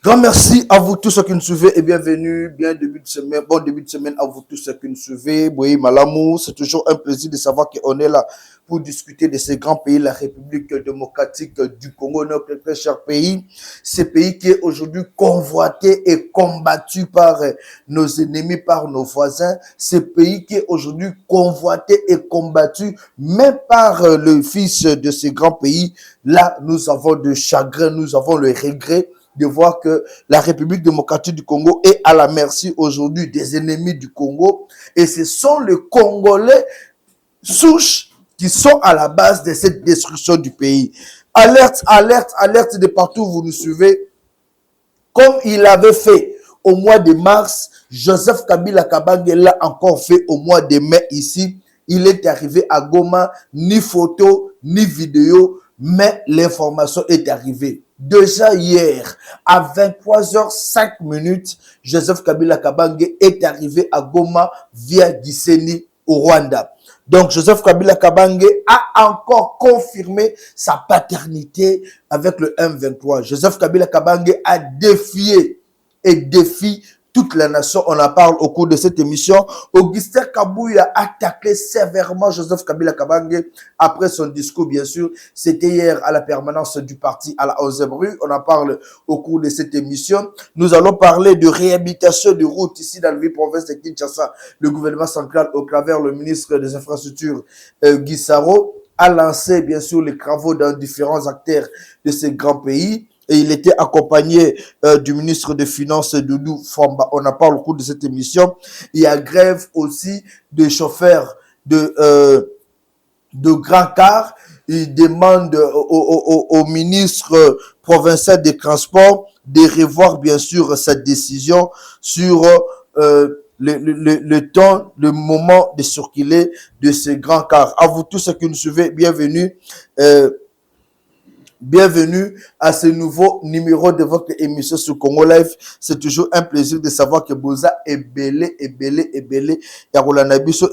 Grand merci à vous tous ceux qui nous suivez et bienvenue, bien début de semaine, bon début de semaine à vous tous ceux qui nous suivez. Oui, Malamou, c'est toujours un plaisir de savoir qu'on est là pour discuter de ces grands pays, la République démocratique du Congo, notre très cher pays. Ce pays qui est aujourd'hui convoité et combattu par nos ennemis, par nos voisins. Ce pays qui est aujourd'hui convoité et combattu même par le fils de ces grands pays. Là, nous avons de chagrin, nous avons le regret de voir que la République démocratique du Congo est à la merci aujourd'hui des ennemis du Congo. Et ce sont les Congolais souches qui sont à la base de cette destruction du pays. Alerte, alerte, alerte de partout où vous nous suivez. Comme il avait fait au mois de mars, Joseph Kabila Kabange l'a encore fait au mois de mai ici. Il est arrivé à Goma, ni photo, ni vidéo, mais l'information est arrivée. Déjà hier, à 23h05, Joseph Kabila Kabange est arrivé à Goma via Gisenyi au Rwanda. Donc, Joseph Kabila Kabange a encore confirmé sa paternité avec le M23. Joseph Kabila Kabange a défié et défie toute la nation. On en parle au cours de cette émission. Augustin Kabouya a attaqué sévèrement Joseph Kabila Kabange après son discours, bien sûr. C'était hier à la permanence du parti à la 11e rue. On en parle au cours de cette émission. Nous allons parler de réhabilitation de routes ici dans la province de Kinshasa. Le gouvernement central, au travers le ministre des Infrastructures, Guy Saro, a lancé, bien sûr, les travaux dans différents acteurs de ces grands pays. Et il était accompagné du ministre des Finances, Doudou Famba. On en parle au cours de cette émission. Il y a grève aussi de chauffeurs de grands cars. Il demande au ministre provincial des Transports de revoir, bien sûr, sa décision sur le temps, le moment de circuler de ces grands cars. À vous tous ceux qui nous suivez, bienvenue. Bienvenue à ce nouveau numéro de votre émission sur Congo Live. C'est toujours un plaisir de savoir que Boza est belé, et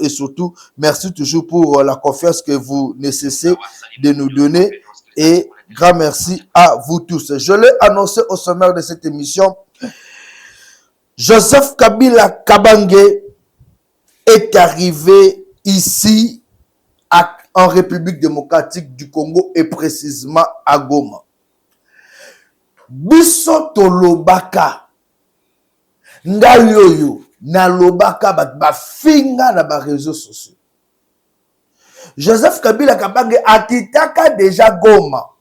surtout, merci toujours pour la confiance que vous ne cessez de nous donner et grand merci à vous tous. Je l'ai annoncé au sommaire de cette émission. Joseph Kabila Kabange est arrivé ici en République démocratique du Congo et précisément à Goma. Biso tolobaka ngayoyo na lobaka ba finga na ba réseaux sociaux. Joseph Kabila Kabange akitaka déjà Goma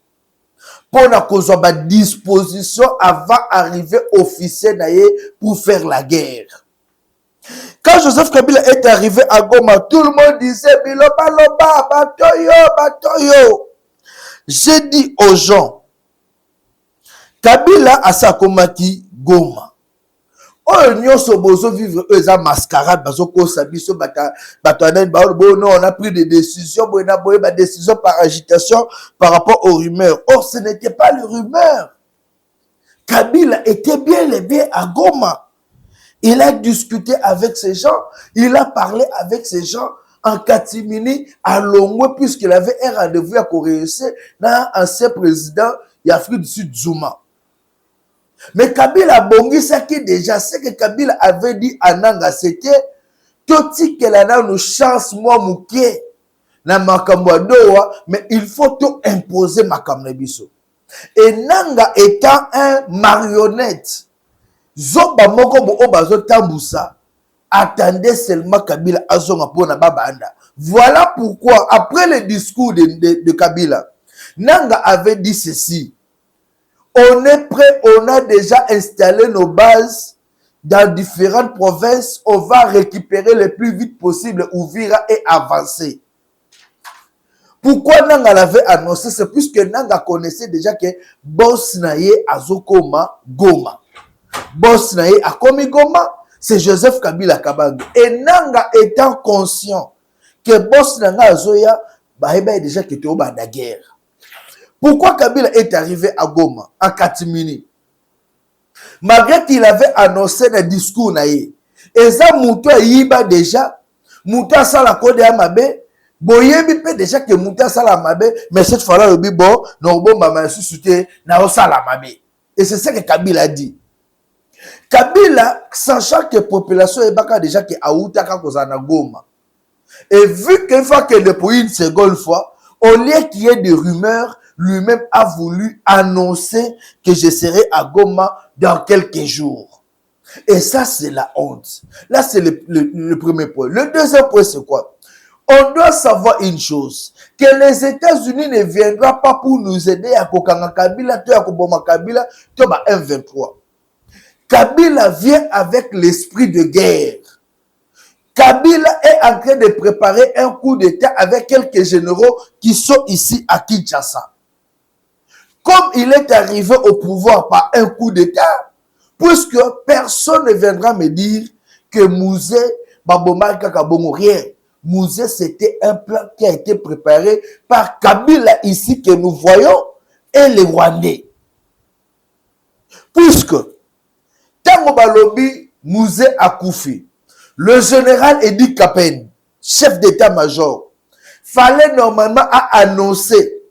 pour na kozwa ba disposition avant arriver officiel naye pour faire la guerre. Quand Joseph Kabila est arrivé à Goma, tout le monde disait Biloba Loba, Batoyo, Batoyo. J'ai dit aux gens, Kabila a sa komaki Goma. Oh, nyonso bozo vivre eux mascarade, bazo ko sabiso batanen non, on a pris des décisions, on a pris des décisions par agitation par rapport aux rumeurs. Or, ce n'était pas les rumeurs. Kabila était bien et bien à Goma. Il a discuté avec ces gens, il a parlé avec ces gens en catimini à Longwe puisqu'il avait un rendez-vous à Corée dans l'ancien président d'Afrique du Sud, Zuma. Mais Kabila Bongi, c'est qui déjà, c'est que Kabila avait dit à Nanga, c'était Toti que la nous chance moi mouké na makambo doa, mais il faut tout imposer makambo biso. Et Nanga étant un marionnette, Zoba moko bo obazo tambusa, attendez seulement Kabila azonga pona babanda. Voilà pourquoi, après le discours de Kabila, Nanga avait dit ceci. On est prêt, on a déjà installé nos bases dans différentes provinces. On va récupérer le plus vite possible Ouvira et avancer. Pourquoi Nanga l'avait annoncé? C'est puisque Nanga connaissait déjà que Boss Naye Azokoma Goma. Boss Naye Akomi Goma, c'est Joseph Kabila Kabange. Et Nanga étant conscient que Boss Nanga Azoya, est déjà qui était au bas de la guerre. Pourquoi Kabila est arrivé à Goma, à Katimini? Malgré qu'il avait annoncé le discours naïe. Et ça, Moutou Yiba déjà, Moutou Sala Kode Amabe, Boyebi peut déjà que Moutou Sala Mabe, mais cette fois-là, le bibo, non, bon, maman, suscité, n'a pas Sala Mabe. Et c'est ça que Kabila a dit. Kabila, sachant que la population est déjà que Aoutaka Kozana Goma. Et vu qu'une fois que pour une seconde fois, au lieu qu'il y ait des rumeurs, lui-même a voulu annoncer que je serai à Goma dans quelques jours. Et ça, c'est la honte. Là, c'est le premier point. Le deuxième point, c'est quoi? On doit savoir une chose, que les États-Unis ne viendront pas pour nous aider à Kokanga Kabila, à Koboma Kabila, à M23. Kabila vient avec l'esprit de guerre. Kabila est en train de préparer un coup d'État avec quelques généraux qui sont ici à Kinshasa. Comme il est arrivé au pouvoir par un coup d'État, puisque personne ne viendra me dire que Mouzé, Babomar Kakabongo, rien. Mouzé, c'était un plan qui a été préparé par Kabila ici que nous voyons et les Rwandais. Puisque, Tango Balobi, Mouzé a Koufi, le général Edi Kapen, chef d'état-major, fallait normalement annoncer.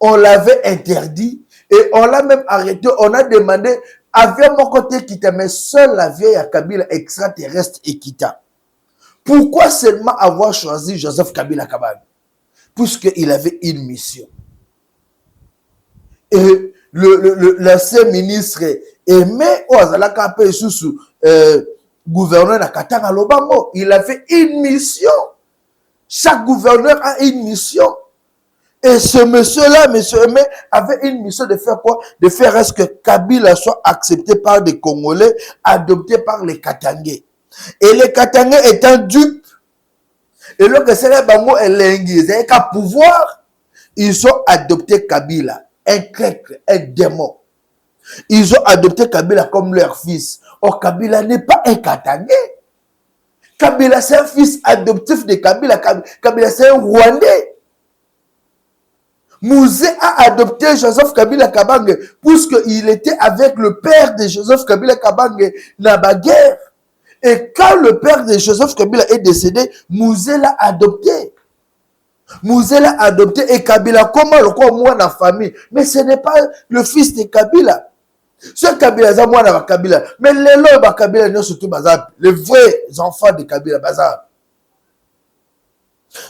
On l'avait interdit et on l'a même arrêté. On a demandé, avion mon côté quitta, mais seul la vieille Kabila extraterrestre et quitta. Pourquoi seulement avoir choisi Joseph Kabila Kabane? Puisqu'il avait une mission. Et l'ancien ministre Aimé Ouazalaka sous gouverneur de Katanga Lobango, il avait une mission. Chaque gouverneur a une mission. Et ce monsieur-là, monsieur Aimé, avait une mission de faire quoi? De faire est-ce que Kabila soit accepté par des Congolais, adopté par les Katangais. Et les Katangais étant dupes, et lorsque c'est là, bango et l'Enguise, et qu'à pouvoir, ils ont adopté Kabila, un grec, un démon. Ils ont adopté Kabila comme leur fils. Or, Kabila n'est pas un Katangais. Kabila, c'est un fils adoptif de Kabila. Kabila, c'est un Rwandais. Mouzé a adopté Joseph Kabila Kabange puisqu'il était avec le père de Joseph Kabila Kabange dans la guerre. Et quand le père de Joseph Kabila est décédé, Mouzé l'a adopté. Mouzé l'a adopté et Kabila, comment le quoi moi dans la famille? Mais ce n'est pas le fils de Kabila. Ce Kabila, c'est moi dans la Kabila. Mais les lois de Kabila, nous surtout les vrais enfants de Kabila, bazar.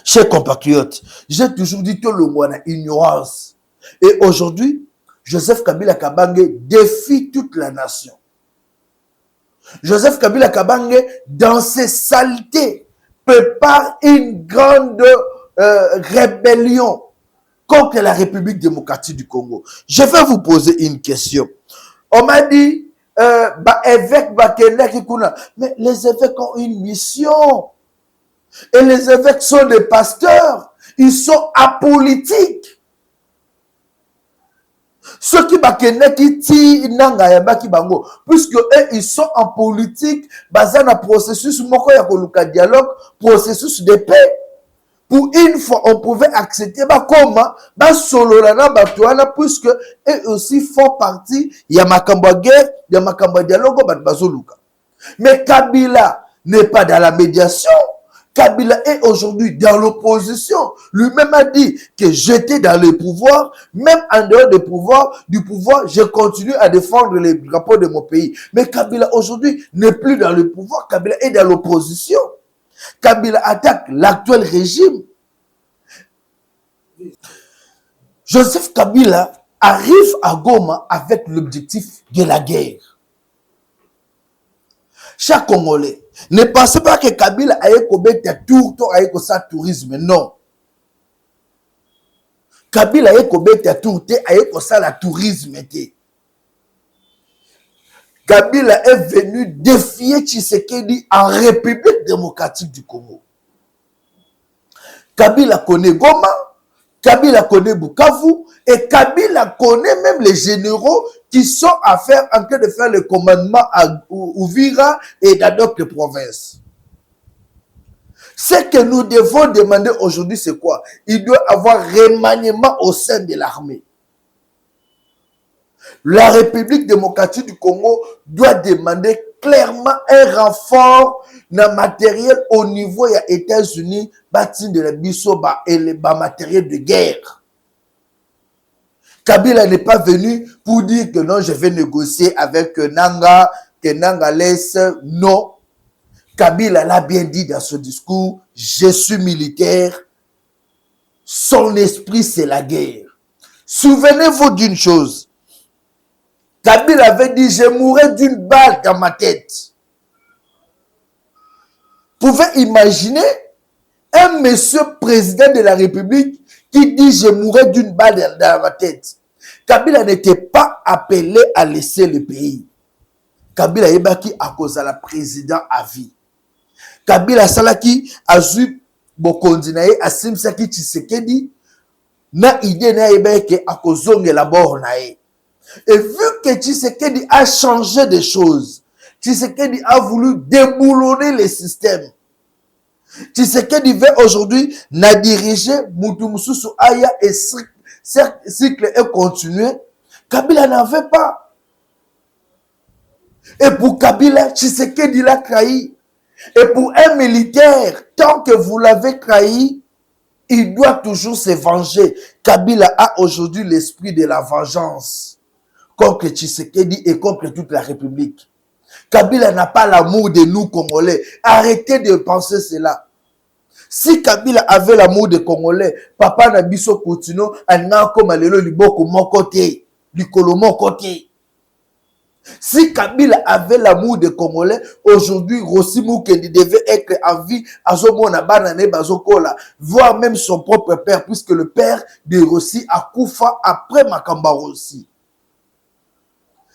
Chers compatriotes, j'ai toujours dit que le monde a ignorance. Et aujourd'hui, Joseph Kabila Kabange défie toute la nation. Joseph Kabila Kabange, dans ses saletés, prépare une grande rébellion contre la République démocratique du Congo. Je vais vous poser une question. On m'a dit, évêque Bakenda Kikuna, mais les évêques ont une mission. Et les évêques sont des pasteurs. Ils sont apolitiques. Ceux qui puisque eux, ils sont en politique, basé dans un processus, dialogue, processus de paix. Pour une fois, on pouvait accepter comment puisque eux aussi font partie, il y a Makamba guerre, il y a Makamba dialogue, mais Kabila n'est pas dans la médiation. Kabila est aujourd'hui dans l'opposition. Lui-même a dit que j'étais dans le pouvoir, même en dehors du pouvoir, je continue à défendre les drapeaux de mon pays. Mais Kabila aujourd'hui n'est plus dans le pouvoir, Kabila est dans l'opposition. Kabila attaque l'actuel régime. Joseph Kabila arrive à Goma avec l'objectif de la guerre. Chaque Congolais, ne pensez pas que Kabila aille commettre tour aille ça tourisme, non. Kabila aille commettre tour aille ça la tourisme. Kabila est venu défier Tshisekedi en République démocratique du Congo. Kabila connaît Goma, Kabila connaît Bukavu et Kabila connaît même les généraux qui sont en train de faire le commandement à Uvira et dans d'autres provinces. Ce que nous devons demander aujourd'hui, c'est quoi? Il doit y avoir remaniement au sein de l'armée. La République démocratique du Congo doit demander clairement un renfort dans matériel au niveau des États-Unis, bâti de la biso et le matériel de guerre. Kabila n'est pas venu pour dire que non, je vais négocier avec Nanga, que Nanga laisse. Non. Kabila l'a bien dit dans ce discours, je suis militaire. Son esprit, c'est la guerre. Souvenez-vous d'une chose. Kabila avait dit, je mourrai d'une balle dans ma tête. Vous pouvez imaginer un monsieur président de la République qui dit, je mourrai d'une balle dans ma tête. Kabila n'était pas appelé à laisser le pays. Kabila yebaki à cause de la président à vie. Kabila salaki azu bokondi na ye asimsaki Tshisekedi na idée na yebaki à cause de la bord na ye. Et vu que Tshisekedi a changé des choses, Tshisekedi a voulu déboulonner les systèmes. Tshisekedi veut aujourd'hui na diriger Mutumussu Aya et cycle est continué. Kabila n'en veut pas. Et pour Kabila, Tshisekedi l'a trahi. Et pour un militaire, tant que vous l'avez trahi, il doit toujours se venger. Kabila a aujourd'hui l'esprit de la vengeance contre Tshisekedi et contre toute la République. Kabila n'a pas l'amour de nous Congolais. Arrêtez de penser cela. Si Kabila avait l'amour des Congolais, Papa Nabiso Koutino, Anna Komalelo Liboko mon côté, Likolo mon côté. Si Kabila avait l'amour des Congolais, aujourd'hui, Rossi Moukendi devait être en vie à Zomona Banane Bazokola, voire même son propre père, puisque le père de Rossi a Koufa après Makamba Rossi.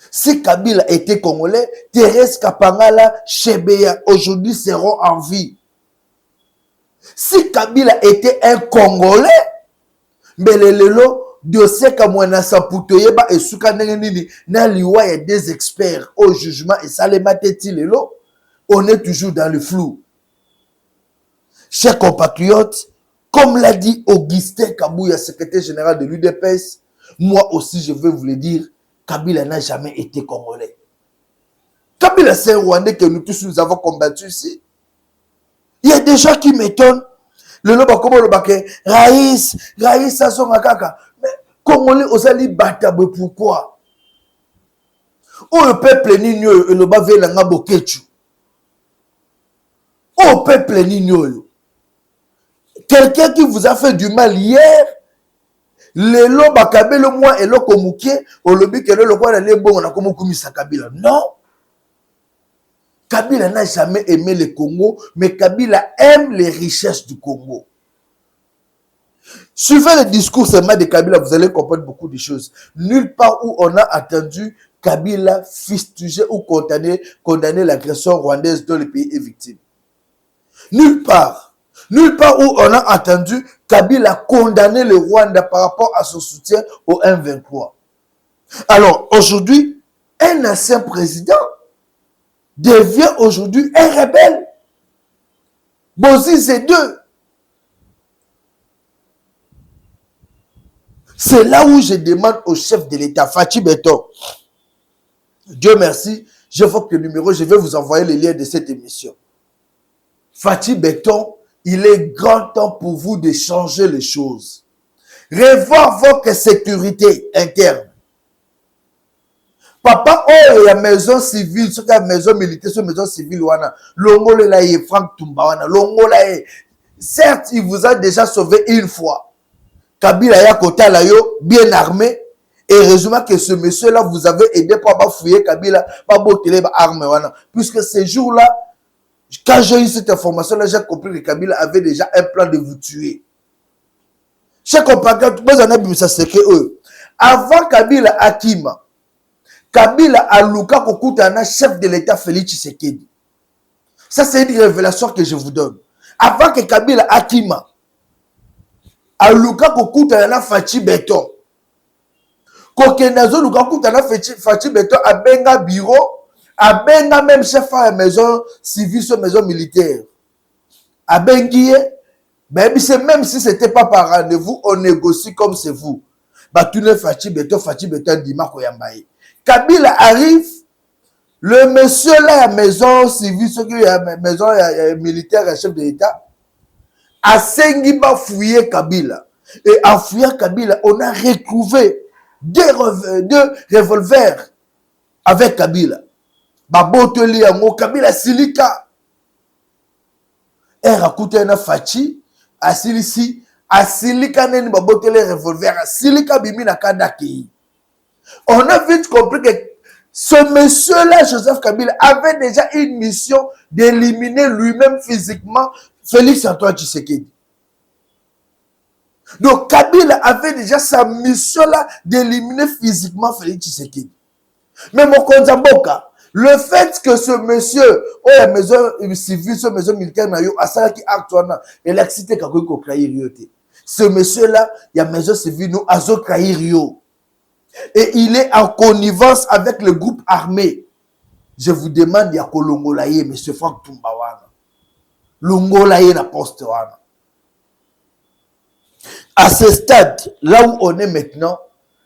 Si Kabila était Congolais, Thérèse Kapangala, Chebeya, aujourd'hui seront en vie. Si Kabila était un Congolais, Mbelelelo, dossier Kamwana Saputoyeba et Soukanenini, na liwa y a des experts au jugement et ça les mateti lelo, on est toujours dans le flou. Chers compatriotes, comme l'a dit Augustin Kabouya, secrétaire général de l'UDPS, moi aussi je veux vous le dire, Kabila n'a jamais été Congolais. Kabila c'est un Rwandais que nous tous nous avons combattu ici. Il y a des gens qui m'étonnent. Le loba comme le baquet, Raïs, ça son kaka. Mais Congolais osali batabwe pourquoi? Oh le peuple nigno le loba veut langa bokechu. Oh peuple nigno. Quelqu'un qui vous a fait du mal hier, le loba kabelo moi et le komukie, au lobby que le quoi le bon on a comme kumisa Kabila. Non. Kabila n'a jamais aimé le Congo, mais Kabila aime les richesses du Congo. Suivez le discours seulement de Kabila, vous allez comprendre beaucoup de choses. Nulle part où on a attendu Kabila fustiger ou condamner l'agression rwandaise dont le pays est victime. Nulle part. Nulle part où on a attendu Kabila condamner le Rwanda par rapport à son soutien au M23. Alors, aujourd'hui, un ancien président devient aujourd'hui un rebelle. Bozi, c'est deux. C'est là où je demande au chef de l'État, Fachi Beton. Dieu merci, je vois que le numéro, je vais vous envoyer le lien de cette émission. Fachi Beton, il est grand temps pour vous de changer les choses. Revoir votre sécurité interne. Papa, oh, il y a maison civile, ce qu'il y a maison militaire, ce maison civile, wana. Longole là, il est Franck Tumba, wana. Longole là, certes, il vous a déjà sauvé une fois. Kabila ya kota là, yo, bien armé. Et heureusement que ce monsieur-là, vous avez aidé pour pas fouiller Kabila, pas botter arme, wana. Puisque ces jours-là, quand j'ai eu cette information-là, j'ai compris que Kabila avait déjà un plan de vous tuer. Chaque compatriote, vous en avez ça, c'est que eux. Avant Kabila Akima, Kabila a Luka Kokutana, chef de l'État Félix Tshisekedi. Ça, c'est une révélation que je vous donne. Avant que Kabila Akima, a Luka Kokutana Fachi Beton. Kokenazo Luka Kokutana Fachi Beton a Benga bureau, a Benga même chef à la maison civile, sur maison militaire. A Benguié, même si c'était pas par rendez-vous, on négocie comme c'est vous. Batune Fachi Beto Ndima Koyambaye. Kabila arrive, le monsieur là, à maison civile, ce qui est maison militaire, chef de l'État, a Sengiba fouillé Kabila. Et en fouillant Kabila, on a retrouvé deux revolvers avec Kabila. Baboteli yango Kabila silika. Rakoute na Fachi, asilisi, asilika neni baboteli revolver, asilika bimi na kadaki. On a vite compris que ce monsieur-là, Joseph Kabila, avait déjà une mission d'éliminer lui-même physiquement Félix Antoine Tshisekedi. Donc Kabila avait déjà sa mission-là d'éliminer physiquement Félix Tshisekedi. Mais mon Konzamboka, le fait que ce monsieur, la maison civile, ce maison militaire, a ça qui actuellement, il a excité quelqu'un qui a créé. Ce monsieur-là, il y a maison civile, nous, a créé Rio. Et il est en connivence avec le groupe armé. Je vous demande, il y a Kolongolaye, M. Franck Tumbawana. Longolaye na poste wana. À ce stade, là où on est maintenant,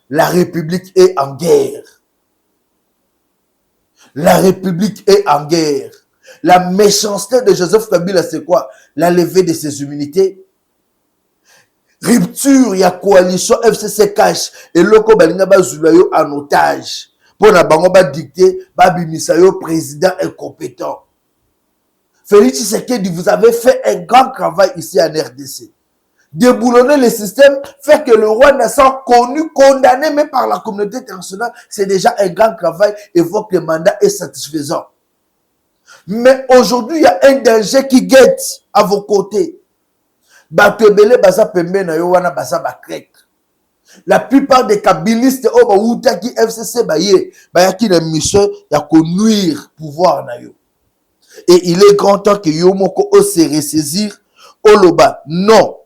la République est en guerre. La République est en guerre. La méchanceté de Joseph Kabila, c'est quoi? La levée de ses immunités. Rupture, il y a coalition FCC cash et loko balinga bazulayo en otage. Pour la bango ba dicter, ba bimisayo président incompétent. Félix Tshisekedi, vous avez fait un grand travail ici en RDC. Déboulonner le système, faire que le roi naissant connu, condamné même par la communauté internationale, c'est déjà un grand travail et votre mandat est satisfaisant. Mais aujourd'hui, il y a un danger qui guette à vos côtés. La plupart des kabilistes qui FCC qui a une mission de nuire pouvoir. Et il est grand temps que Yomoko se ressaisir Oloba. Non.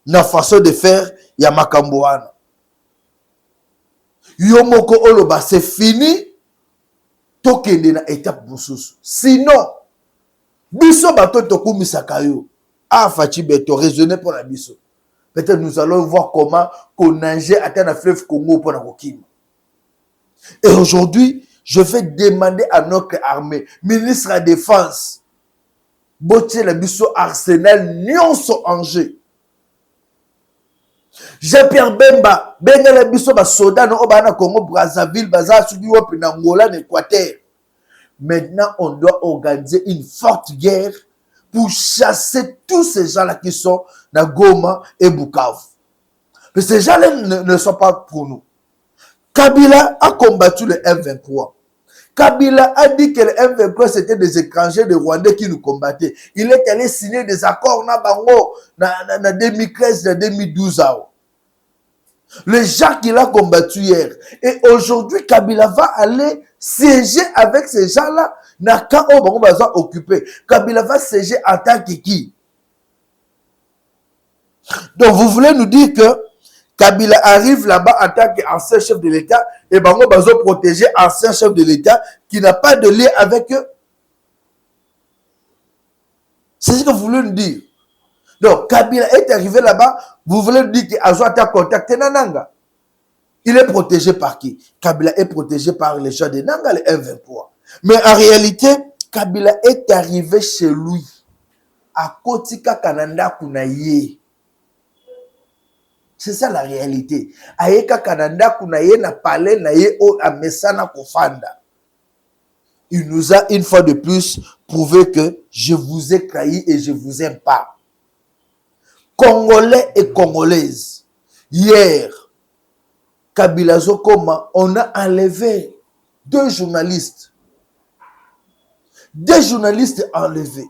La façon de faire Yamakamboana. Yomoko Oloba, c'est fini. Tokende na étape boussous. Sinon, biso bato tokumi sakayo. Ah, Fachi Beto, raisonner pour la biso. Peut-être nous allons voir comment qu'on nageait à la fleuve Congo pour la Rokima. Et aujourd'hui, je vais demander à notre armée, ministre de la Défense, botier la biso arsenal, nyonso Angers. Jean-Pierre Bemba, benga la biso ba soda no obana Congo Brazzaville, baza sugi wopi na Angola, Équateur. Maintenant, on doit organiser une forte guerre pour chasser tous ces gens-là qui sont dans Goma et Bukavu. Mais ces gens-là ne sont pas pour nous. Kabila a combattu le M23. Kabila a dit que le M23 c'était des étrangers de Rwandais qui nous combattaient. Il est allé signer des accords na bango na 2013, na 2012. Les gens qu'il a combattu hier. Et aujourd'hui, Kabila va aller siéger avec ces gens-là. Quand on va occuper. Kabila va siéger en tant que qui? Donc, vous voulez nous dire que Kabila arrive là-bas en tant qu'ancien chef de l'État et Bango Bazo protéger ancien chef de l'État qui n'a pas de lien avec eux? C'est ce que vous voulez nous dire. Donc, Kabila est arrivé là-bas, vous voulez nous dire qu'Azo a contacté Nananga. Il est protégé par qui? Kabila est protégé par les gens de Nanga, les M23. Mais en réalité, Kabila est arrivé chez lui. À Kotika Kananda Kunaye. C'est ça la réalité. Aeka Kananda Kunaye na palais na ye o amesana kofanda. Il nous a une fois de plus prouvé que je vous ai trahi et je vous aime pas. Congolais et Congolaises. Hier, Kabila Zokoma, on a enlevé deux journalistes. Des journalistes enlevés.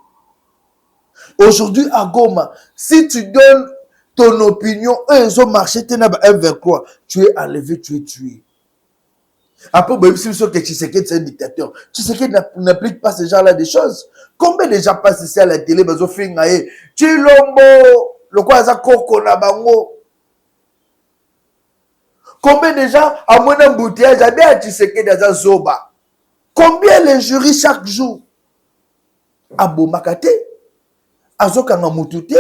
Aujourd'hui, à Goma, si tu donnes ton opinion, eux, ils ont marché, tu es M23, tu es enlevé, tu es tué. Après, si vous que Tshisekedi, c'est un dictateur. Tshisekedi n'applique pas ce genre-là des choses. Combien de gens passent ici à la télé, ils ont fait un Chilombo, le quoi, ça coco na bango. Combien de gens, à mon embouteillage, j'ai bien Tshisekedi dans un zoba. Combien les jurys chaque jour? Abo Makate, Azokanga Mutute,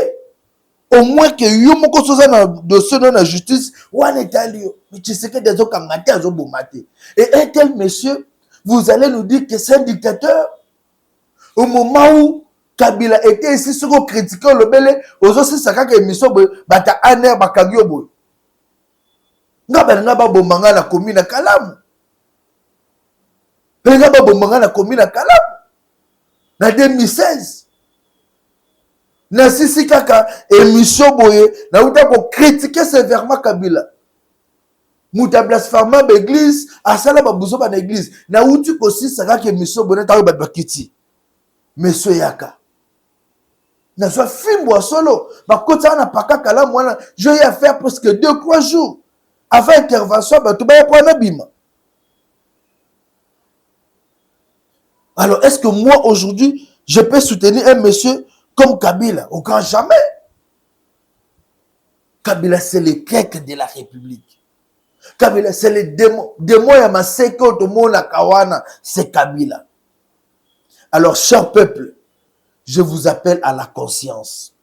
au moins que yo moko soza na dossier dans la justice wana etalio mais tu sais que des autres kangate azo bomate et un tel monsieur vous allez nous dire que c'est un dictateur au moment où Kabila était ici sur critiquer le belé aux autres ça kaka émission bata aner bakangi obo nga ba bombanga na commune Kalamu nga ba bombanga na commune Kalamu na 2016 na sisi kaka émission boye na uta ko critiquer sévèrement Kabila muta blasphème l'église asala ba buzo ba na église na uti ko sisa kaka émission boye ta ba bakiti monsieur yaka na so fimbo solo ba kota na paka Kalamu wana je y a faire presque 2-3 jours avant intervention ba to ba prendre bima. Alors est-ce que moi aujourd'hui je peux soutenir un monsieur comme Kabila? Au grand jamais. Kabila, c'est le cœur de la République. Kabila, c'est le démon. Démon, il y a ma sécurité, tout le monde, c'est Kabila. Alors, cher peuple, je vous appelle à la conscience.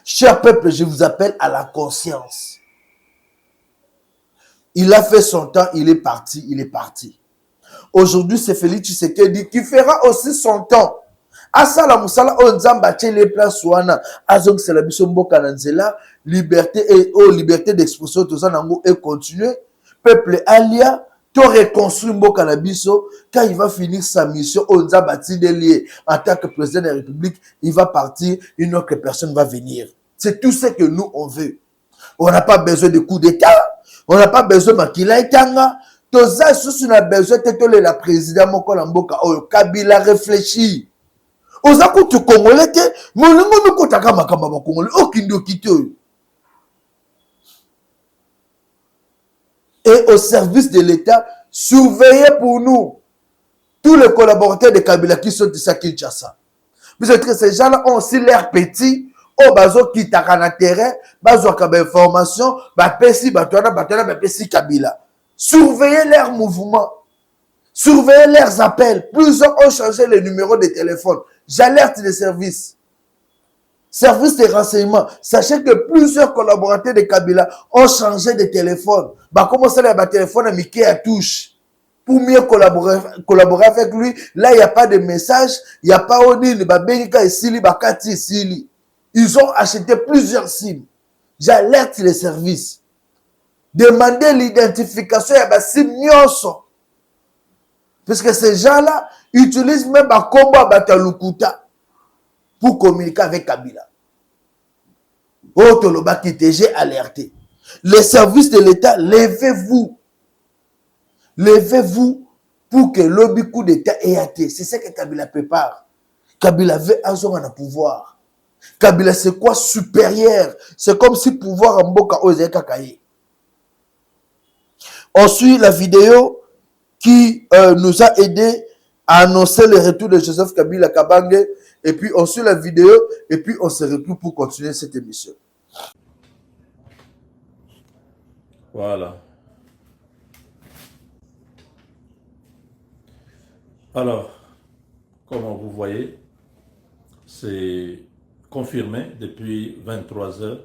Cher peuple, je vous appelle à la conscience. Il a fait son temps, il est parti, il est parti. Aujourd'hui, c'est Félix Tshisekedi qui fera aussi son temps. Asala musala onzamba les places wana azong c'est la biso mboka na nzela liberté et liberté d'expression tout ça nango et continuer peuple alia to reconstruire mboka na biso quand il va finir sa mission onzamba tidelier en tant que président de la République il va partir une autre personne va venir c'est tout ce que nous on veut on n'a pas besoin de coup d'état on n'a pas besoin makila etanga to ça sous on a besoin de la président moko na mboka oyo Kabila réfléchit. Aux accords congolais, mais on ne peut pas congolais. Aucun de quitter. Et au service de l'État, surveillez pour nous tous les collaborateurs de Kabila qui sont ici à Kinshasa. Parce que ces gens-là ont aussi l'air petits. Au bazo qui t'a un terrain, bazo qui a information, bapesi, batona, bapesi Kabila. Surveillez leurs mouvements. Surveillez leurs appels. Plusieurs ont changé les numéros de téléphone. J'alerte les services. Service de renseignement. Sachez que plusieurs collaborateurs de Kabila ont changé de téléphone. Comment ça, le téléphone a mis à touche. Pour mieux collaborer avec lui, là, il n'y a pas de message. Il n'y a pas de ils ont acheté plusieurs SIM. J'alerte les services. Demandez l'identification de SIM. Parce que ces gens-là utilisent même un combat Batalukuta pour communiquer avec Kabila. Otoloba qui j'ai alerté. Les services de l'État, levez-vous. Levez-vous pour que le coup d'État ait été. C'est ce que Kabila prépare. Kabila veut avoir un pouvoir. Kabila c'est quoi supérieur? C'est comme si pouvoir en Boka Oze Kakaye. On suit la vidéo qui nous a aidé à annoncer le retour de Joseph Kabila Kabange. Et puis on suit la vidéo et puis on se retrouve pour continuer cette émission. Voilà. Alors, comme vous voyez, c'est confirmé depuis 23 heures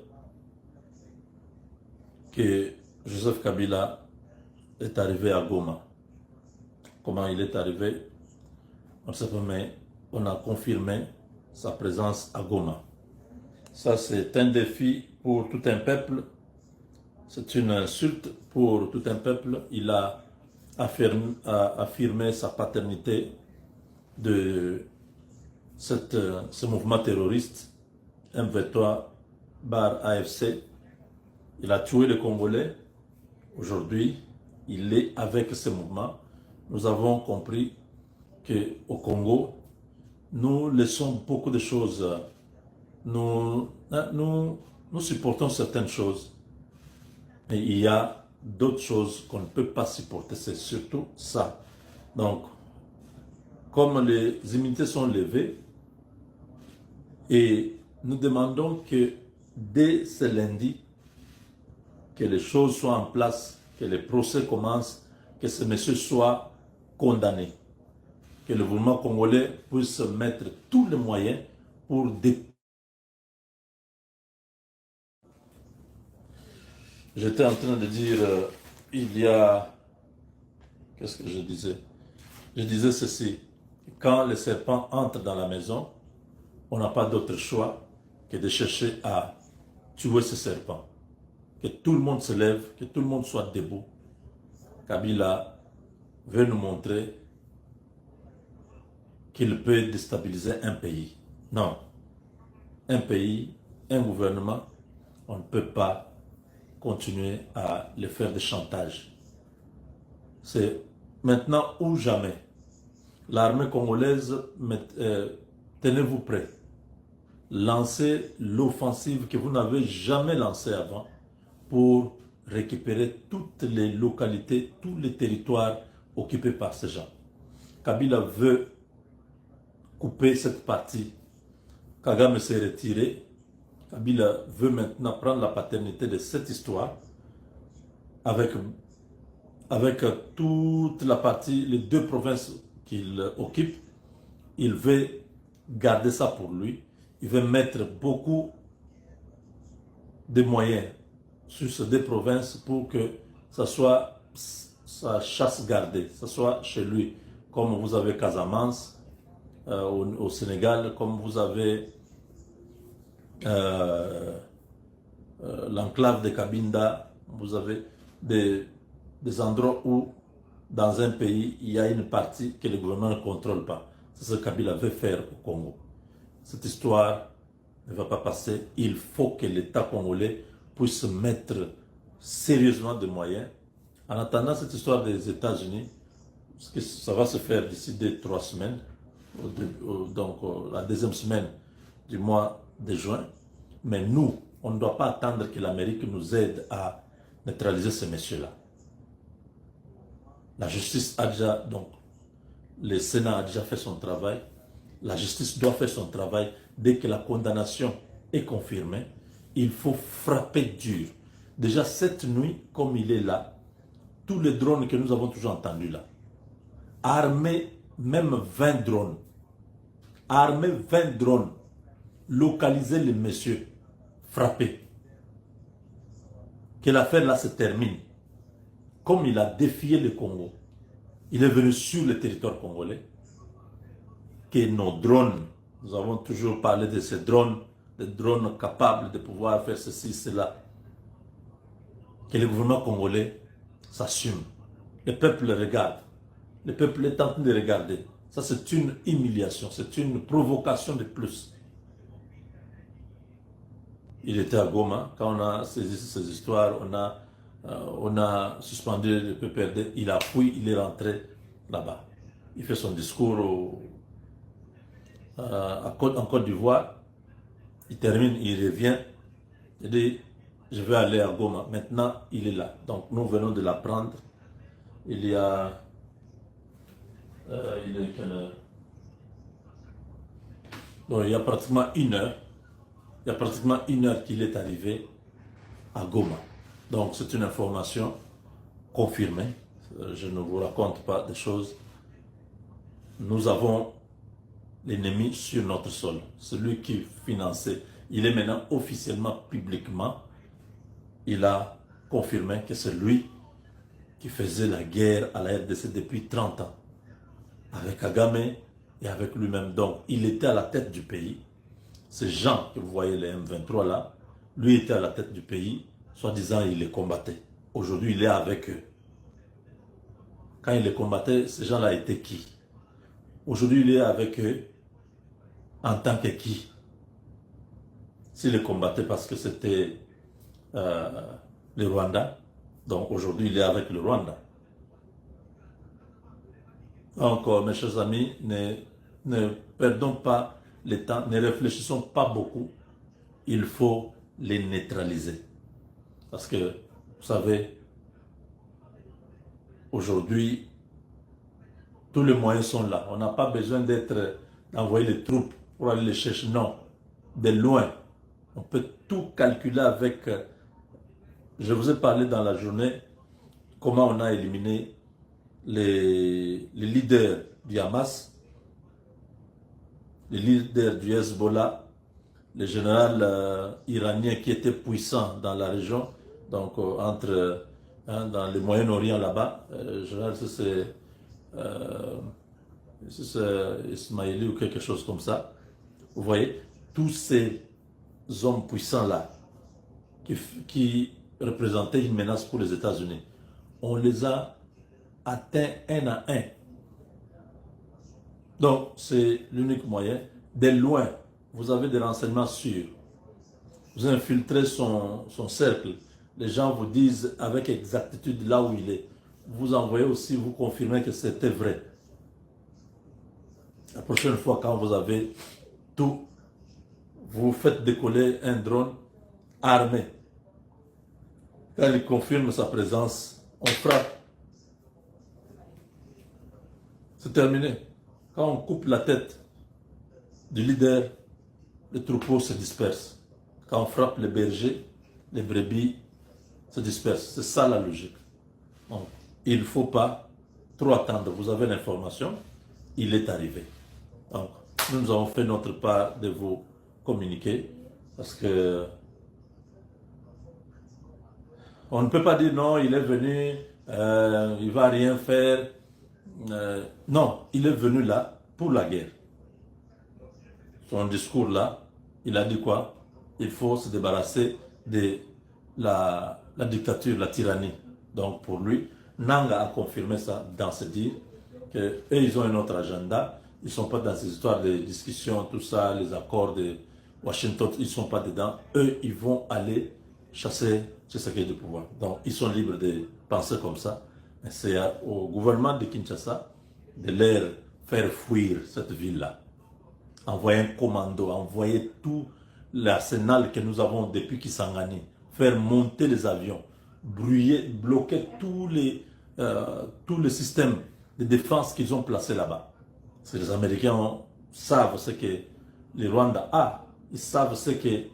que Joseph Kabila est arrivé à Goma. Comment il est arrivé, on ne sait pas, mais on a confirmé sa présence à Goma. Ça, c'est un défi pour tout un peuple. C'est une insulte pour tout un peuple. Il a affirmé sa paternité de ce mouvement terroriste M23 bar AFC. Il a tué les Congolais. Aujourd'hui, il est avec ce mouvement. Nous avons compris qu'au Congo, nous laissons beaucoup de choses. Nous supportons certaines choses. Mais il y a d'autres choses qu'on ne peut pas supporter. C'est surtout ça. Donc, comme les immunités sont levées, et nous demandons que dès ce lundi, que les choses soient en place, que les procès commencent, que ce monsieur soit condamné, que le gouvernement congolais puisse mettre tous les moyens pour J'étais en train de dire, il y a... Qu'est-ce que je disais? Je disais ceci. Quand le serpent entre dans la maison, on n'a pas d'autre choix que de chercher à tuer ce serpent. Que tout le monde se lève, que tout le monde soit debout. Kabila veut nous montrer qu'il peut déstabiliser un pays. Non. Un pays, un gouvernement, on ne peut pas continuer à le faire de chantage. C'est maintenant ou jamais. L'armée congolaise, tenez-vous prêts. Lancez l'offensive que vous n'avez jamais lancée avant pour récupérer toutes les localités, tous les territoires occupés par ces gens. Kabila veut couper cette partie. Kagame s'est retiré. Kabila veut maintenant prendre la paternité de cette histoire avec toute la partie, les deux provinces qu'il occupe. Il veut garder ça pour lui. Il veut mettre beaucoup de moyens sur ces deux provinces pour que ça soit sa chasse gardée, ça soit chez lui. Comme vous avez Casamance au Sénégal, comme vous avez l'enclave de Cabinda, vous avez des endroits où dans un pays, il y a une partie que le gouvernement ne contrôle pas. C'est ce que Kabila veut faire au Congo. Cette histoire ne va pas passer. Il faut que l'État congolais puisse mettre sérieusement des moyens. En attendant cette histoire des États-Unis, parce que ça va se faire d'ici 2-3 semaines, donc la deuxième semaine du mois de juin. Mais nous, on ne doit pas attendre que l'Amérique nous aide à neutraliser ces messieurs-là. La justice a déjà, donc, le Sénat a déjà fait son travail. La justice doit faire son travail. Dès que la condamnation est confirmée, il faut frapper dur. Déjà cette nuit, comme il est là, tous les drones que nous avons toujours entendus là, armés, même 20 drones, armés 20 drones, localiser les messieurs, frapper. Que l'affaire là se termine. Comme il a défié le Congo, il est venu sur le territoire congolais, que nos drones, nous avons toujours parlé de ces drones, des drones capables de pouvoir faire ceci, cela, que le gouvernement congolais s'assume. Le peuple regarde, le peuple est en train de regarder. Ça c'est une humiliation, c'est une provocation de plus. Il était à Goma, quand on a saisi ces histoires, on a suspendu le PPRD, il a fui, il est rentré là-bas. Il fait son discours en Côte d'Ivoire, il termine, il revient, il dit, je vais aller à Goma. Maintenant, il est là. Donc, nous venons de l'apprendre. Il y a... il est quelle heure? Donc, il y a pratiquement une heure. Il y a pratiquement une heure qu'il est arrivé à Goma. Donc, c'est une information confirmée. Je ne vous raconte pas des choses. Nous avons l'ennemi sur notre sol. Celui qui finançait. Il est maintenant officiellement, publiquement, il a confirmé que c'est lui qui faisait la guerre à la RDC depuis 30 ans. Avec Kagame et avec lui-même. Donc, il était à la tête du pays. Ces gens que vous voyez, les M23 là, lui était à la tête du pays. Soi-disant, il les combattait. Aujourd'hui, il est avec eux. Quand il les combattait, ces gens-là étaient qui? Aujourd'hui, il est avec eux en tant que qui? S'il les combattait parce que c'était le Rwanda, donc aujourd'hui, il est avec le Rwanda. Donc, mes chers amis, ne perdons pas le temps, ne réfléchissons pas beaucoup. Il faut les neutraliser. Parce que, vous savez, aujourd'hui, tous les moyens sont là. On n'a pas besoin d'envoyer les troupes pour aller les chercher. Non, de loin. On peut tout calculer avec... je vous ai parlé dans la journée comment on a éliminé les leaders du Hamas, les leaders du Hezbollah, les généraux iraniens qui étaient puissants dans la région. Donc, dans le Moyen-Orient là-bas, je regarde si c'est Ismaili ou quelque chose comme ça. Vous voyez, tous ces hommes puissants-là qui représentaient une menace pour les États-Unis, on les a atteints un à un. Donc, c'est l'unique moyen. De loin, vous avez des renseignements sûrs. Vous infiltrez son cercle. Les gens vous disent avec exactitude là où il est. Vous envoyez aussi, vous confirmez que c'était vrai. La prochaine fois, quand vous avez tout, vous faites décoller un drone armé. Quand il confirme sa présence, on frappe. C'est terminé. Quand on coupe la tête du leader, le troupeau se disperse. Quand on frappe les bergers, les brebis se dispersent. C'est ça la logique. Donc, il ne faut pas trop attendre. Vous avez l'information, il est arrivé. Donc, nous avons fait notre part de vous communiquer parce que on ne peut pas dire non, il est venu, il ne va rien faire. Non, il est venu là pour la guerre. Son discours là, il a dit quoi? Il faut se débarrasser de la dictature, la tyrannie. Donc pour lui, Nanga a confirmé ça dans ce dire qu'eux, ils ont un autre agenda. Ils ne sont pas dans ces histoires de discussions, tout ça, les accords de Washington, ils ne sont pas dedans. Eux, ils vont aller chasser Tshisekedi du pouvoir. Donc ils sont libres de penser comme ça. Mais c'est au gouvernement de Kinshasa de leur faire fuir cette ville-là. Envoyer un commando, envoyer tout l'arsenal que nous avons depuis Kisangani, faire monter les avions, bloquer tous les systèmes de défense qu'ils ont placés là-bas. Parce que les Américains savent ce que le Rwanda a, ils savent ce que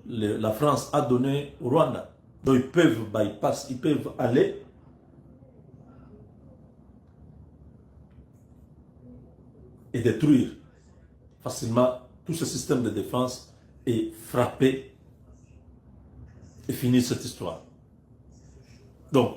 la France a donné au Rwanda. Donc ils peuvent bypass, ils peuvent aller et détruire facilement tout ce système de défense et frapper et finir cette histoire. Donc,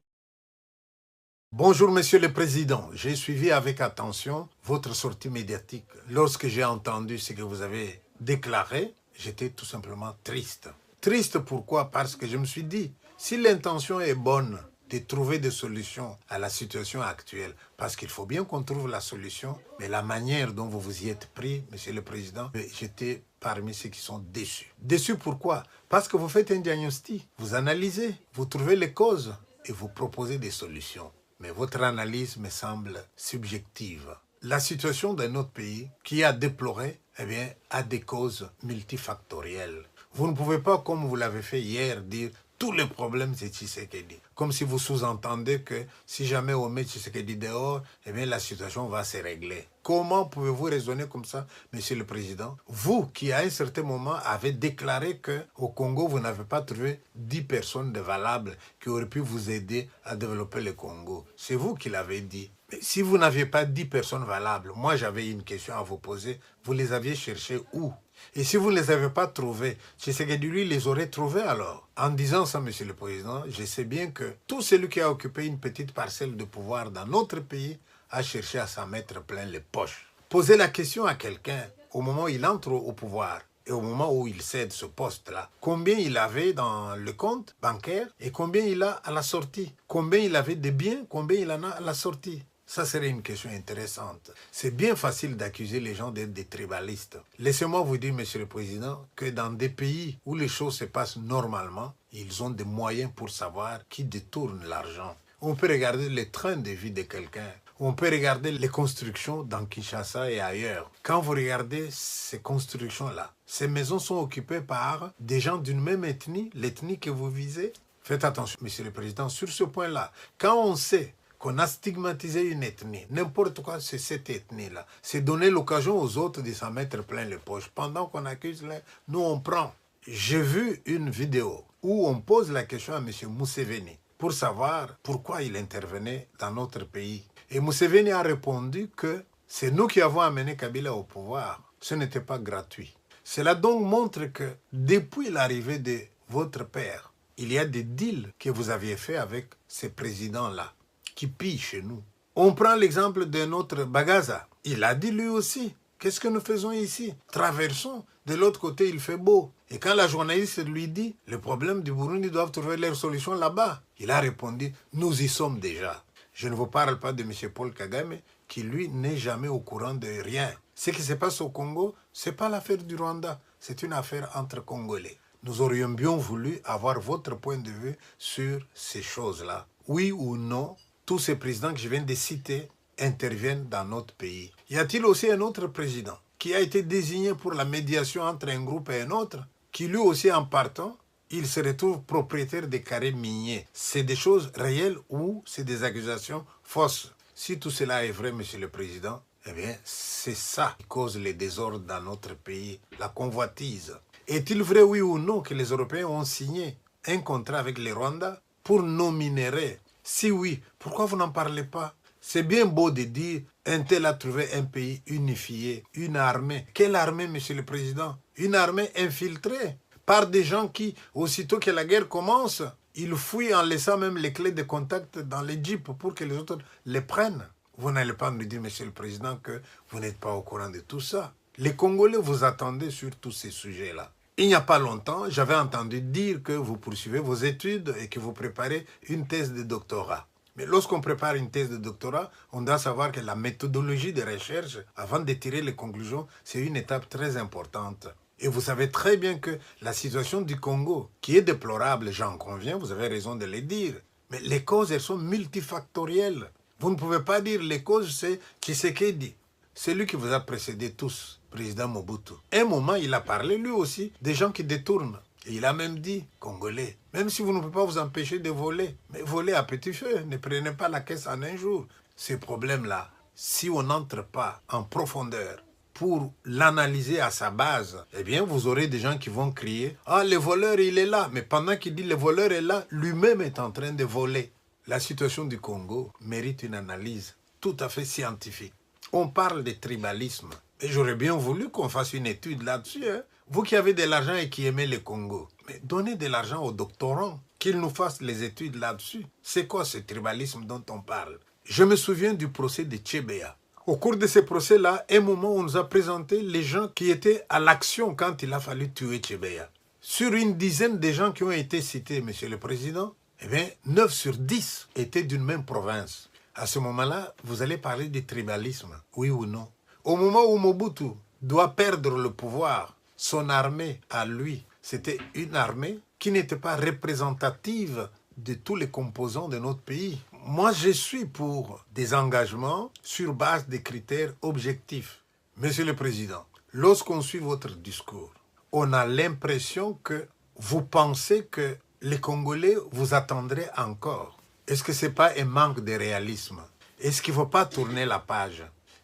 bonjour Monsieur le Président, j'ai suivi avec attention votre sortie médiatique. Lorsque j'ai entendu ce que vous avez déclaré, j'étais tout simplement triste. Triste pourquoi? Parce que je me suis dit, si l'intention est bonne de trouver des solutions à la situation actuelle, parce qu'il faut bien qu'on trouve la solution, mais la manière dont vous vous y êtes pris, Monsieur le Président, j'étais parmi ceux qui sont déçus. Déçus pourquoi? Parce que vous faites un diagnostic, vous analysez, vous trouvez les causes et vous proposez des solutions. Mais votre analyse me semble subjective. La situation de notre pays, qui a déploré, eh bien, a des causes multifactorielles. Vous ne pouvez pas, comme vous l'avez fait hier, dire tous les problèmes c'est Tshisekedi. Comme si vous sous-entendez que si jamais on met Tshisekedi dehors, eh bien la situation va se régler. Comment pouvez-vous raisonner comme ça, Monsieur le Président? Vous qui à un certain moment avez déclaré qu'au Congo, vous n'avez pas trouvé 10 personnes de valables qui auraient pu vous aider à développer le Congo. C'est vous qui l'avez dit. Mais si vous n'aviez pas 10 personnes valables, moi j'avais une question à vous poser. Vous les aviez cherchées où? Et si vous ne les avez pas trouvés, Tshisekedi lui les aurait trouvés alors. En disant ça, Monsieur le Président, je sais bien que tout celui qui a occupé une petite parcelle de pouvoir dans notre pays a cherché à s'en mettre plein les poches. Posez la question à quelqu'un au moment où il entre au pouvoir et au moment où il cède ce poste-là. Combien il avait dans le compte bancaire et combien il a à la sortie? Combien il avait de biens, combien il en a à la sortie? Ça serait une question intéressante. C'est bien facile d'accuser les gens d'être des tribalistes. Laissez-moi vous dire, Monsieur le Président, que dans des pays où les choses se passent normalement, ils ont des moyens pour savoir qui détourne l'argent. On peut regarder les trains de vie de quelqu'un. On peut regarder les constructions dans Kinshasa et ailleurs. Quand vous regardez ces constructions-là, ces maisons sont occupées par des gens d'une même ethnie, l'ethnie que vous visez. Faites attention, Monsieur le Président, sur ce point-là. Quand on sait qu'on a stigmatisé une ethnie, n'importe quoi, c'est cette ethnie-là. C'est donner l'occasion aux autres de s'en mettre plein les poches. Pendant qu'on accuse les, nous on prend. J'ai vu une vidéo où on pose la question à M. Museveni pour savoir pourquoi il intervenait dans notre pays. Et Museveni a répondu que c'est nous qui avons amené Kabila au pouvoir. Ce n'était pas gratuit. Cela donc montre que depuis l'arrivée de votre père, il y a des deals que vous aviez fait avec ces présidents-là, qui pillent chez nous. On prend l'exemple de notre Bagaza. Il a dit lui aussi, qu'est-ce que nous faisons ici? Traversons. De l'autre côté, il fait beau. Et quand la journaliste lui dit, le problème du Burundi doivent trouver leur solution là-bas, il a répondu, nous y sommes déjà. Je ne vous parle pas de M. Paul Kagame, qui lui n'est jamais au courant de rien. Ce qui se passe au Congo, ce n'est pas l'affaire du Rwanda, c'est une affaire entre Congolais. Nous aurions bien voulu avoir votre point de vue sur ces choses-là. Oui ou non, tous ces présidents que je viens de citer interviennent dans notre pays. Y a-t-il aussi un autre président qui a été désigné pour la médiation entre un groupe et un autre, qui lui aussi en partant, il se retrouve propriétaire des carrés miniers? C'est des choses réelles ou c'est des accusations fausses? Si tout cela est vrai, Monsieur le Président, eh bien, c'est ça qui cause les désordres dans notre pays, la convoitise. Est-il vrai, oui ou non, que les Européens ont signé un contrat avec les Rwandais pour nos minerais? Si oui, pourquoi vous n'en parlez pas? C'est bien beau de dire un tel a trouvé un pays unifié, une armée. Quelle armée, Monsieur le Président? Une armée infiltrée par des gens qui, aussitôt que la guerre commence, ils fouillent en laissant même les clés de contact dans les jeeps pour que les autres les prennent. Vous n'allez pas nous dire, Monsieur le Président, que vous n'êtes pas au courant de tout ça. Les Congolais vous attendaient sur tous ces sujets-là. Il n'y a pas longtemps, j'avais entendu dire que vous poursuivez vos études et que vous préparez une thèse de doctorat. Mais lorsqu'on prépare une thèse de doctorat, on doit savoir que la méthodologie de recherche, avant de tirer les conclusions, c'est une étape très importante. Et vous savez très bien que la situation du Congo, qui est déplorable, j'en conviens, vous avez raison de le dire, mais les causes, elles sont multifactorielles. Vous ne pouvez pas dire les causes, c'est Tshisekedi. C'est lui qui vous a précédé tous, président Mobutu. À un moment, il a parlé, lui aussi, des gens qui détournent. Et il a même dit, Congolais, même si vous ne pouvez pas vous empêcher de voler, mais volez à petit feu, ne prenez pas la caisse en un jour. Ces problèmes-là, si on n'entre pas en profondeur pour l'analyser à sa base, eh bien, vous aurez des gens qui vont crier, « Ah, le voleur, il est là !» Mais pendant qu'il dit « le voleur est là », lui-même est en train de voler. La situation du Congo mérite une analyse tout à fait scientifique. On parle de tribalisme. Et j'aurais bien voulu qu'on fasse une étude là-dessus. Hein. Vous qui avez de l'argent et qui aimez le Congo, mais donnez de l'argent aux doctorants, qu'ils nous fassent les études là-dessus. C'est quoi ce tribalisme dont on parle? Je me souviens du procès de Tchébéa. Au cours de ce procès-là, un moment, on nous a présenté les gens qui étaient à l'action quand il a fallu tuer Tchébéa. Sur une dizaine de gens qui ont été cités, Monsieur le Président, eh bien, 9 sur 10 étaient d'une même province. À ce moment-là, vous allez parler de tribalisme, oui ou non? Au moment où Mobutu doit perdre le pouvoir, son armée à lui, c'était une armée qui n'était pas représentative de tous les composants de notre pays. Moi, je suis pour des engagements sur base de critères objectifs. Monsieur le Président, lorsqu'on suit votre discours, on a l'impression que vous pensez que les Congolais vous attendraient encore. Est-ce que ce n'est pas un manque de réalisme? Est-ce qu'il ne faut pas tourner la page?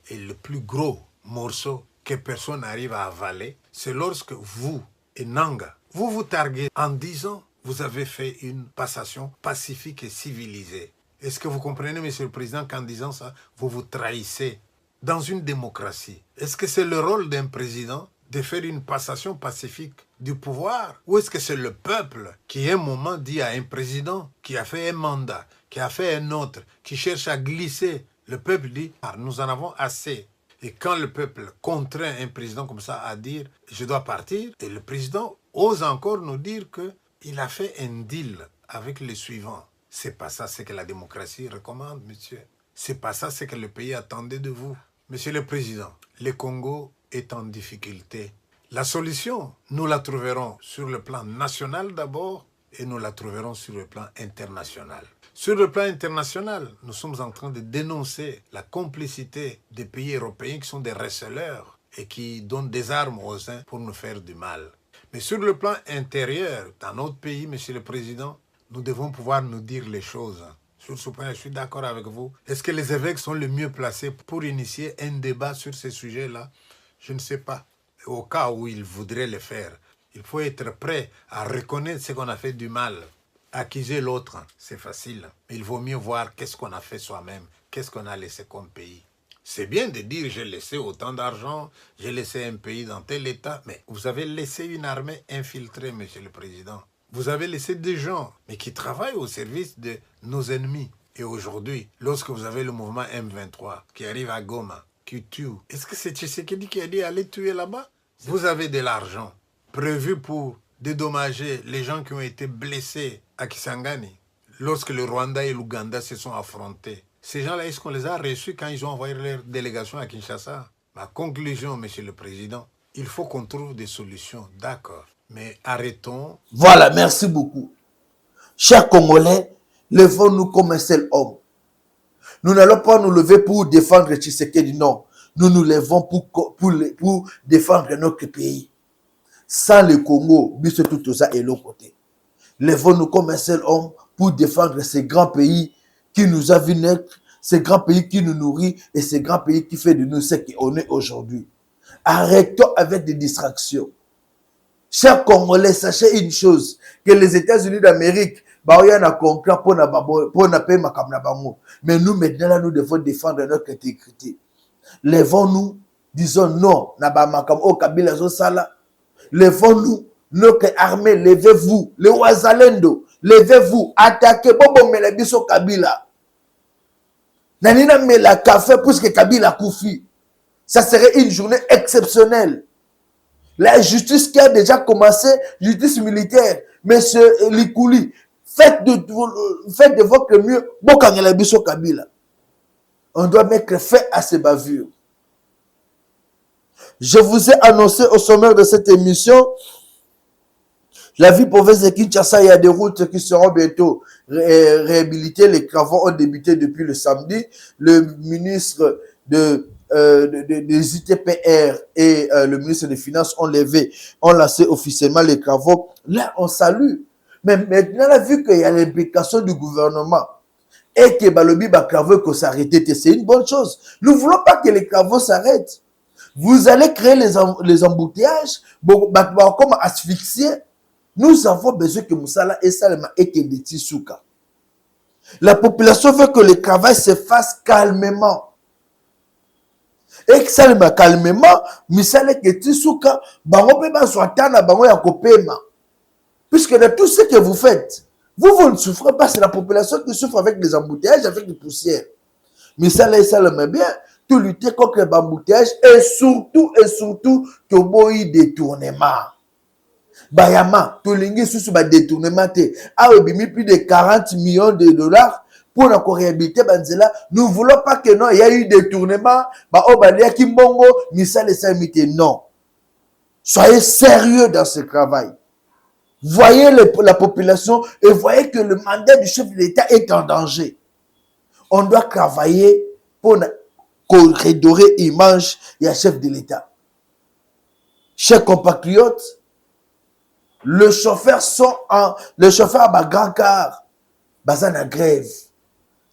Et le plus gros morceau que personne n'arrive à avaler, c'est lorsque vous et Nanga, vous vous targuez en disant vous avez fait une passation pacifique et civilisée. Est-ce que vous comprenez, Monsieur le Président, qu'en disant ça, vous vous trahissez dans une démocratie? Est-ce que c'est le rôle d'un président de faire une passation pacifique du pouvoir? Ou est-ce que c'est le peuple qui, à un moment, dit à un président qui a fait un mandat, qui a fait un autre, qui cherche à glisser, le peuple dit « Ah, nous en avons assez ». Et quand le peuple contraint un président comme ça à dire « Je dois partir », et le président ose encore nous dire qu'il a fait un deal avec les suivants. C'est pas ça ce que la démocratie recommande, monsieur. C'est pas ça ce que le pays attendait de vous. Monsieur le Président, le Congo est en difficulté. La solution, nous la trouverons sur le plan national d'abord et nous la trouverons sur le plan international. Sur le plan international, nous sommes en train de dénoncer la complicité des pays européens qui sont des receleurs et qui donnent des armes aux uns pour nous faire du mal. Mais sur le plan intérieur, dans notre pays, Monsieur le Président, nous devons pouvoir nous dire les choses. Sur ce point, je suis d'accord avec vous. Est-ce que les évêques sont les mieux placés pour initier un débat sur ces sujets-là? Je ne sais pas. Au cas où ils voudraient le faire, il faut être prêt à reconnaître ce qu'on a fait du mal. Accuser l'autre, c'est facile. Mais il vaut mieux voir qu'est-ce qu'on a fait soi-même, qu'est-ce qu'on a laissé comme pays. C'est bien de dire j'ai laissé autant d'argent, j'ai laissé un pays dans tel état, mais vous avez laissé une armée infiltrée, Monsieur le Président. Vous avez laissé des gens, mais qui travaillent au service de nos ennemis. Et aujourd'hui, lorsque vous avez le mouvement M23 qui arrive à Goma, qui tue, est-ce que c'est Tshisekedi qui a dit aller tuer là-bas? Vous avez de l'argent prévu pour dédommager les gens qui ont été blessés à Kisangani lorsque le Rwanda et l'Ouganda se sont affrontés. Ces gens-là, est-ce qu'on les a reçus quand ils ont envoyé leur délégation à Kinshasa? Ma conclusion, Monsieur le Président, il faut qu'on trouve des solutions, d'accord. Mais arrêtons. Voilà, merci beaucoup. Chers Congolais, levons-nous comme un seul homme. Nous n'allons pas nous lever pour défendre Tshisekedi, non. Nous nous levons pour défendre notre pays. Sans le Congo, biso tout ça et l'autre côté. Levons-nous comme un seul homme pour défendre ces grands pays qui nous a vu naître, ces grands pays qui nous nourrit et ces grands pays qui fait de nous ce qu'on est aujourd'hui. Arrêtons avec des distractions. Chers Congolais, sachez une chose, que les États-Unis d'Amérique, il y a un contrat pour payer ma kamna bango. Mais nous, maintenant, là, nous devons défendre notre intégrité. Levons-nous, disons non, Kabila Zosala. Levons-nous, notre armée, levez-vous, les Ouazalendo, levez-vous, attaquez Bobo Melebiso Kabila. Nanina Mela café puisque Kabila Koufi. Ça serait une journée exceptionnelle. La justice qui a déjà commencé, justice militaire, monsieur Likouli, faites de votre mieux. Bokangelabiso Kabila. On doit mettre fin à ces bavures. Je vous ai annoncé au sommaire de cette émission, la vie province de Kinshasa, il y a des routes qui seront bientôt réhabilitées. Les travaux ont débuté depuis le samedi. Le ministre des ITPR et le ministre des Finances ont lancé officiellement les travaux. Là, on salue. Mais maintenant, vu qu'il y a l'implication du gouvernement et que le travaux que s'arrêter, c'est une bonne chose. Nous ne voulons pas que les travaux s'arrêtent. Vous allez créer les embouteillages, comme asphyxier. Nous avons besoin que Moussala et Salema et que des Tissouka. La population veut que le travail se fasse calmement. Et que Salema calmement, Moussala et Tissouka, puisque de tout ce que vous faites, vous ne souffrez pas, c'est la population qui souffre avec les embouteillages, avec les poussières. Moussala et Salema bien, tout lutter contre les embouteillages et surtout, que vous ayez des détournements. Bayama, tout l'ingi sous ba détournement te. A obimi plus de 40 millions de dollars pour la réhabiliter Banzela. Nous ne voulons pas que non, il y a eu détournement. Ba obalia kimbongo, misale samite. Non. Soyez sérieux dans ce travail. Voyez la population et voyez que le mandat du chef de l'État est en danger. On doit travailler pour redorer l'image du chef de l'État. Chers compatriotes, le chauffeur a grand car, baza na grève.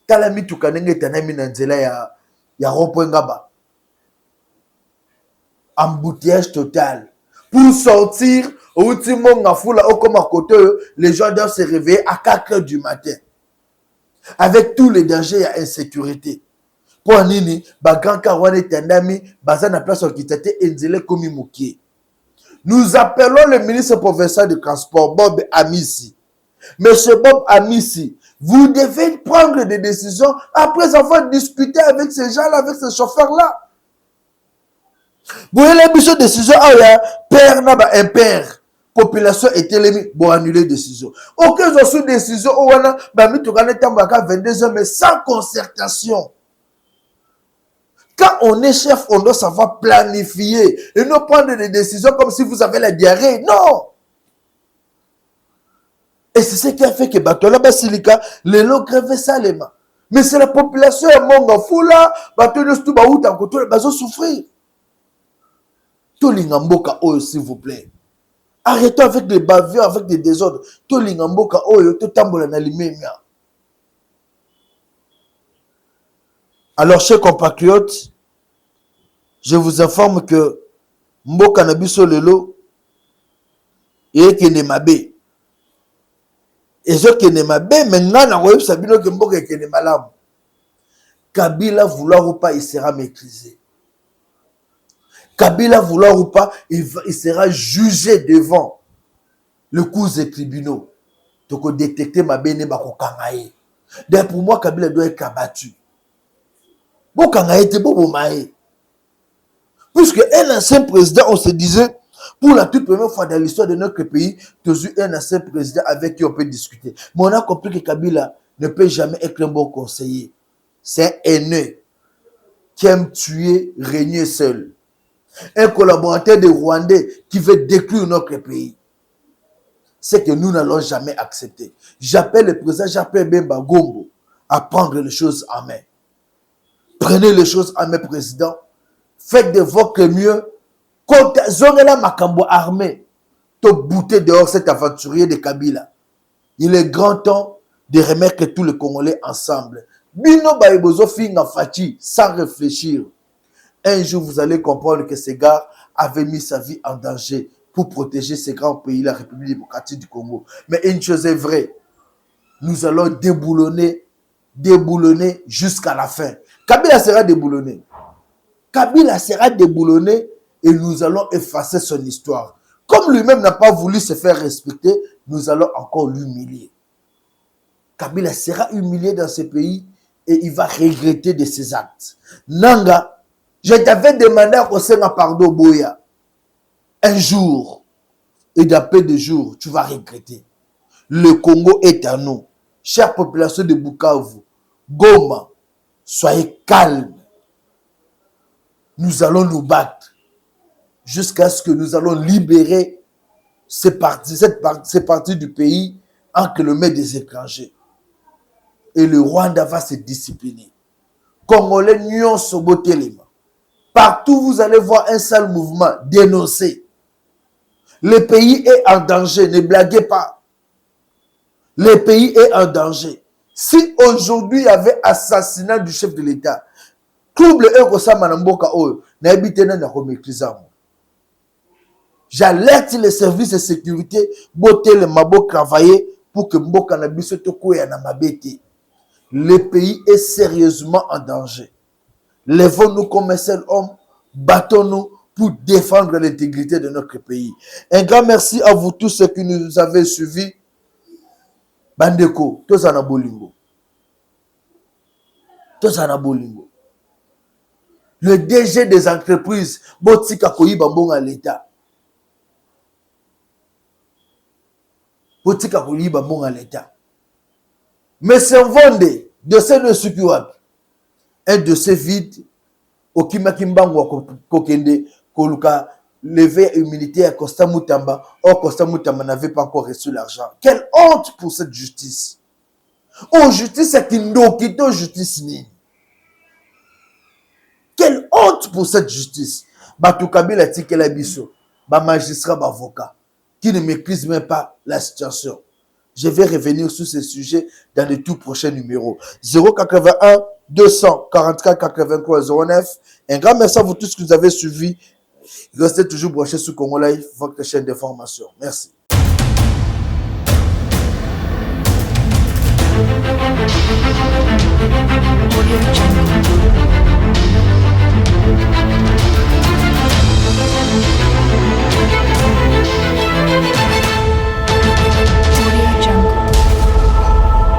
Talami tukanenge tanami na nzela ya Ropwengaba. Embouteillage total. Pour sortir, au ultimo ngafula okoma kote, les gens doivent se réveiller à 4 heures du matin. Avec tous les dangers et insécurité. Pour nini, ba grand car wane tanami, baza na place okitate enzele komi mukie. Nous appelons le ministre provincial du transport, Bob Amissi. Monsieur Bob Amissi, vous devez prendre des décisions après avoir discuté avec ces gens-là, avec ces chauffeurs-là. Vous voyez les missions de décision, père n'a pas impair. Population est éliminée pour annuler la décision. Aucun autre décision, on a 22 heures, mais sans concertation. Quand on est chef, on doit savoir planifier et non prendre des décisions comme si vous avez la diarrhée. Non! Et c'est ce qui a fait que Batola Basilika, les lots grèvent salement. Mais c'est la population à Monga Foula, Batola Stuba Outa Koto, ils vont souffrir. Tout l'Ingamboka Oyo, s'il vous plaît. Arrêtons avec des bavures, avec des désordres. Tout l'Ingamboka Oyo, tout tambola na limemia. Alors, chers compatriotes, je vous informe que Mboka Nabiso Lelo et Kenemabe. Et ce Kenemabe, maintenant, na web Sabino Mboka et Kenemalam. Kabila vouloir ou pas, il sera maîtrisé. Kabila vouloir ou pas, il sera jugé devant le cours des tribunaux. Donc, détecter ma béné, ma kokangaye. D'ailleurs, pour moi, Kabila doit être abattu. Bon, kangaye, te bon, maé. Puisque un ancien président, on se disait, pour la toute première fois dans l'histoire de notre pays, tu as eu un ancien président avec qui on peut discuter. Mais on a compris que Kabila ne peut jamais être un bon conseiller. C'est un haineux qui aime tuer, régner seul. Un collaborateur de Rwandais qui veut détruire notre pays. C'est que nous n'allons jamais accepter. J'appelle le président, j'appelle Bemba Gombo à prendre les choses en main. Prenez les choses en main, président. Faites de votre mieux. Quand Zongela Makambo armé, te bouter dehors cet aventurier de Kabila. Il est grand temps de remettre tous les Congolais ensemble. Bino Baïbozo Finga Fachi, sans réfléchir. Un jour, vous allez comprendre que ces gars avaient mis sa vie en danger pour protéger ces grands pays, la République démocratique du Congo. Mais une chose est vraie, nous allons déboulonner jusqu'à la fin. Kabila sera déboulonné. Kabila sera déboulonné et nous allons effacer son histoire. Comme lui-même n'a pas voulu se faire respecter, nous allons encore l'humilier. Kabila sera humilié dans ce pays et il va regretter de ses actes. Nanga, je t'avais demandé à Kosenga pardon Boya. Un jour, et dans peu de jours, tu vas regretter. Le Congo est à nous. Chère population de Bukavu, Goma, soyez calmes. Nous allons nous battre jusqu'à ce que nous allons libérer ces parties du pays entre les mains des étrangers. Et le Rwanda va se discipliner. Congolais, Nyon Sobotelema. Partout, vous allez voir un seul mouvement dénoncer. Le pays est en danger, ne blaguez pas. Le pays est en danger. Si aujourd'hui il y avait assassinat du chef de l'État, trouble j'alerte les services de sécurité, botter le mabo travailler pour que Mboka na biso tokoya na mabete. Le pays est sérieusement en danger. Lèvons-nous comme un seul homme, battons-nous pour défendre l'intégrité de notre pays. Un grand merci à vous tous ceux qui nous avez suivis. Bandeko, tozana bolingo. Tozana bolingo. Le DG des entreprises, Botika Koyiba Mbonga l'État. Botika Koyiba Mbonga l'État. Mais c'est un vendé de ce ne sukiwap. Un de ces vides, au Kimakimbango Kokende, Koluka, levé immunité à Costa Moutamba. Or, Costa Moutamba n'avait pas encore reçu l'argent. Quelle honte pour cette justice. Oh, justice, c'est une justice ni. Quelle honte pour cette justice. Batou Kabila Tikela Bisso, magistrat, avocat, qui ne maîtrise même pas la situation. Je vais revenir sur ce sujet dans les tout prochains numéros. 081 244 83 09. Un grand merci à vous tous qui nous avez suivis. Restez toujours branchés sur Congo Live, votre chaîne d'information. Merci. Audio Jungle.